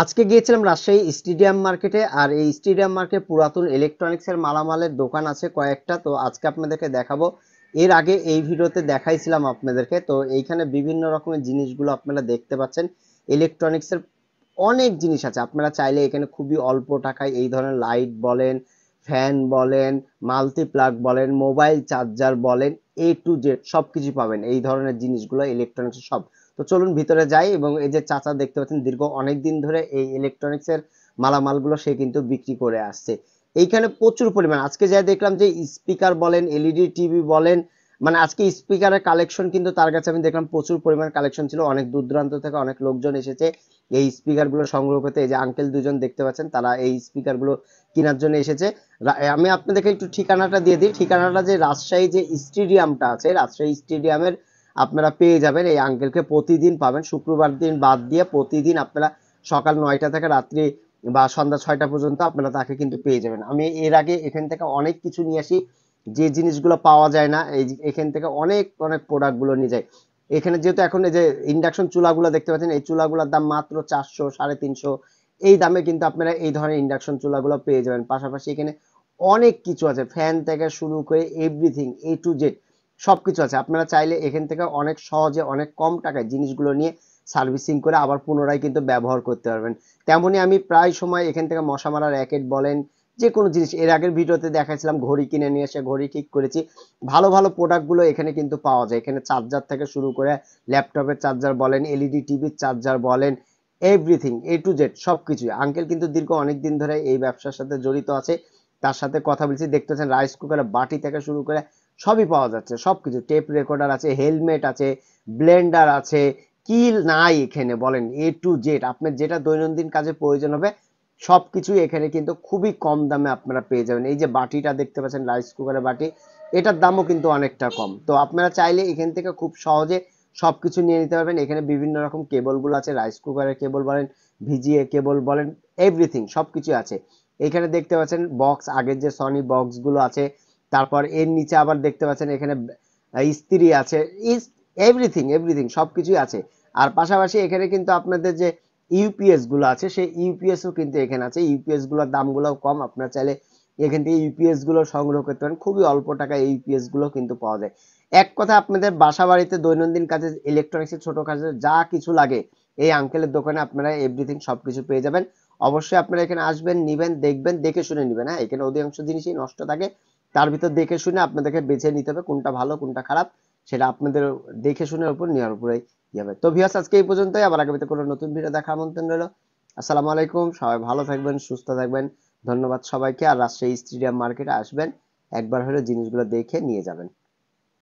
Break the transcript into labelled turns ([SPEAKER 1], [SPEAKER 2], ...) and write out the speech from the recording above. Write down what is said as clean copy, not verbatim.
[SPEAKER 1] আজকে গিয়েছিলাম রাজশাহী স্টেডিয়াম মার্কেটে। আর এই স্টেডিয়াম মার্কেট পুরাতন ইলেকট্রনিক্স এর মালামালের দোকান আছে কয়েকটা, তো আজকে আপনাদেরকে দেখাবো। এর আগে এই ভিডিওতে দেখাইছিলাম আপনাদেরকে, তো এইখানে বিভিন্ন রকমের জিনিসগুলো আপনারা দেখতে পাচ্ছেন। ইলেকট্রনিক্স এর অনেক জিনিস আছে, আপনারা চাইলে এখানে খুবই অল্প টাকায় এই ধরনের লাইট বলেন, ফ্যান বলেন, মাল্টি প্লাগ বলেন, মোবাইল চার্জার বলেন, A to Z সবকিছু পাবেন। এই ধরনের জিনিসগুলো ইলেকট্রনিক্স সব। তো চলুন ভিতরে যাই। এবং এই যে চাচা দেখতে পাচ্ছেন, দীর্ঘ অনেক দিন ধরে এই ইলেকট্রনিক্স এর মালামালগুলো সে কিন্তু বিক্রি করে আসছে। এইখানে প্রচুর পরিমাণ, আজকে যা দেখলাম যে স্পিকার বলেন, এলইডি টিভি বলেন, মানে আজকে স্পিকারের কালেকশন কিন্তু তার কাছে আমি দেখলাম প্রচুর পরিমাণ কালেকশন ছিল। অনেক দূর দূরান্ত থেকে অনেক লোকজন এসেছে এই স্পিকার গুলো সংগ্রহ করতে। এই যে আঙ্কেল দুজন দেখতে পাচ্ছেন, তারা এই স্পিকার গুলো কেনার জন্য এসেছে। আমি আপনাদেরকে একটু ঠিকানাটা দিয়ে দিই। ঠিকানাটা যে রাজশাহী যে স্টেডিয়ামটা আছে, রাজশাহী স্টেডিয়ামের আপনারা পেয়ে যাবেন এই আঙ্কেলকে। প্রতিদিন পাবেন, শুক্রবার দিন বাদ দিয়ে প্রতিদিন আপনারা সকাল 9টা থেকে রাত্রি বা সন্ধ্যা 6টা পর্যন্ত আপনারা তাকে কিন্তু পেয়ে যাবেন। আমি এর আগে এখান থেকে অনেক কিছু নিয়ে আসি, যে জিনিসগুলো পাওয়া যায় না এই এখান থেকে অনেক অনেক প্রোডাক্ট গুলো নিয়ে যাই। এখানে যেহেতু এখন এই যে ইন্ডাকশন চুলাগুলো দেখতে পাচ্ছেন, এই চুলাগুলোর দাম মাত্র 400 350, এই দামে কিন্তু আপনারা এই ধরনের ইন্ডাকশন চুলাগুলো পেয়ে যাবেন। পাশাপাশি এখানে অনেক কিছু আছে, ফ্যান থেকে শুরু করে এভরিথিং A to Z সবকিছু আছে। আপনারা চাইলে এখান থেকে অনেক সহজে অনেক কম টাকায় জিনিসগুলো নিয়ে সার্ভিসিং করে আবার পুনরায় কিন্তু ব্যবহার করতে পারবেন। তেমনি আমি প্রায় সময় এখান থেকে মশা মারার র্যাকেট বলেন, যে কোনো জিনিস, এর আগের ভিডিওতে দেখাচ্ছিলাম ঘড়ি কিনে নিয়ে এসে ঘড়ি ঠিক করেছি। ভালো ভালো প্রোডাক্টগুলো এখানে কিন্তু পাওয়া যায়। এখানে চার্জার থেকে শুরু করে ল্যাপটপের চার্জার বলেন, এলইডি টিভির চার্জার বলেন, এভরিথিং A to Z সবকিছুই। আঙ্কেল কিন্তু দীর্ঘ অনেক দিন ধরে এই ব্যবসার সাথে জড়িত আছে। তার সাথে কথা বলছি, দেখতে পাচ্ছেন রাইস কুকারের বাটি থেকে শুরু করে সবই পাওয়া যাচ্ছে। সবকিছু, টেপ রেকর্ডার আছে, হেলমেট আছে, ব্লেন্ডার আছে, কি নাই এখানে বলেন। A to Z আপনার যেটা দৈনন্দিন কাজে প্রয়োজন হবে সবকিছুই এখানে কিন্তু খুবই কম দামে আপনারা পেয়ে যাবেন। এই যে বাটিটা দেখতে পাচ্ছেন, রাইস কুকারের বাটি, এটার দামও কিন্তু অনেকটা কম। তো আপনারা চাইলে এখান থেকে খুব সহজে সবকিছু নিয়ে নিতে পারবেন। এখানে বিভিন্ন রকম কেবল গুলো আছে, রাইস কুকারের কেবল বলেন, ভিজিএ কেবল বলেন, এভরিথিং সবকিছু আছে। এখানে দেখতে পাচ্ছেন বক্স, আগের যে সনি বক্স গুলো আছে। তারপর এর নিচে আবার দেখতে পাচ্ছেন এখানে ইস্ত্রি আছে, ইস এভরিথিং এভরিথিং সবকিছুই আছে। আর পাশাপাশি এখানে কিন্তু আপনাদের যে ইউপিএস গুলো আছে, সেই ইউপিএস ও কিন্তু এখানে আছে। ইউপিএস গুলোর দামগুলো কম, আপনারা চাইলে এখান থেকে ইউপিএস গুলো সংগ্রহ করতে পারেন। খুবই অল্প টাকায় ইউপিএস গুলো কিন্তু পাওয়া যায়। এক কথা, আপনাদের বাসা বাড়িতে দৈনন্দিন কাজে ইলেকট্রনিক্স এর ছোট কাজে যা কিছু লাগে এই আঙ্কেলের দোকানে আপনারা এভরিথিং সবকিছু পেয়ে যাবেন। অবশ্যই আপনারা এখানে আসবেন, নিবেন, দেখবেন, দেখে শুনে নিবেন। হ্যাঁ, এখানে অধিকাংশ জিনিসই নষ্ট থাকে, তার ভিতর দেখে শুনে আপনাদেরকে বেছে নিতে হবে কোনটা ভালো কোনটা খারাপ। সেটা আপনাদের দেখে শুনের উপর নেওয়ার উপরেই যাবে। তো ভিউয়ার্স, আজকে এই পর্যন্তই। আবার আগামীতে কোনো নতুন ভিডিও দেখার আমন্ত্রণ রইল। আসসালামু আলাইকুম, সবাই ভালো থাকবেন, সুস্থ থাকবেন। ধন্যবাদ সবাইকে। আর রাজশাহী স্টেডিয়াম মার্কেটে আসবেন, একবার হলে জিনিসগুলো দেখে নিয়ে যাবেন।